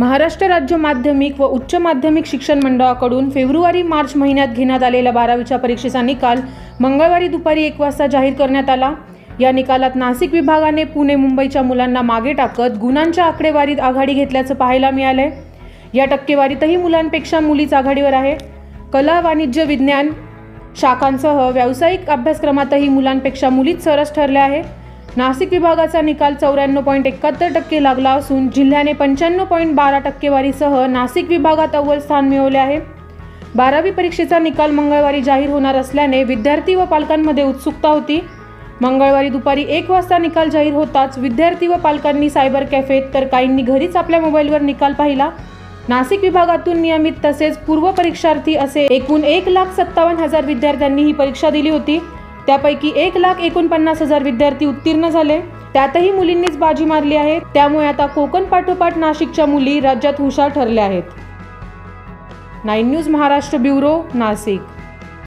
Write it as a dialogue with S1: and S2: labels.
S1: महाराष्ट्र राज्य माध्यमिक व उच्च माध्यमिक शिक्षण मंडळाकडून फेब्रुवारी-मार्च महिन्यात घेण्यात आलेल्या 12वीच्या परीक्षेचा निकाल मंगळवारी दुपारी 1 वाजता जाहीर करण्यात आला। या निकालात नाशिक विभागाने पुणे-मुंबईच्या मुलांना मागे टाकत गुणांच्या आकडेवारीत आघाडी घेतल्याचं पाहायला मिळाले। या टक्केवारीतही मुलांपेक्षा मुलीच आघाडीवर आहे। कला, वाणिज्य, विज्ञान शाखांसह व्यावसायिक अभ्यासक्रमातही मुलांपेक्षा मुलीच सरस ठरल्या आहे। नाशिक विभागाचा निकाल 94.71% लागला असून जिल्ह्याने 95.12 टक्केवारीसह नाशिक विभागात अव्वल स्थान मिळवले आहे। 12वी परीक्षेचा निकाल मंगळवारी जाहीर होणार असल्याने विद्यार्थी व पालकांमध्ये उत्सुकता होती। मंगळवारी दुपारी 1 वाजता निकाल जाहीर होताच विद्यार्थी व पालकांनी सायबर कॅफेत तर काहींनी घरीच आपल्या मोबाईलवर निकाल पाहिला। नाशिक विभागातून नियमित तसेच पूर्व परीक्षार्थी असे एकूण 1,57,000 विद्यार्थ्यांनी ही परीक्षा दिली होती। त्यापैकी 1,49,000 विद्यार्थी उत्तीर्ण झाले। त्यातही मुलींनीच बाजी मारली आहे। त्यामुळे आता कोकण पाठोपाठ नाशिकच्या मुली राज्यात हुशार ठरल्या आहेत। 9 न्यूज महाराष्ट्र ब्युरो, नाशिक।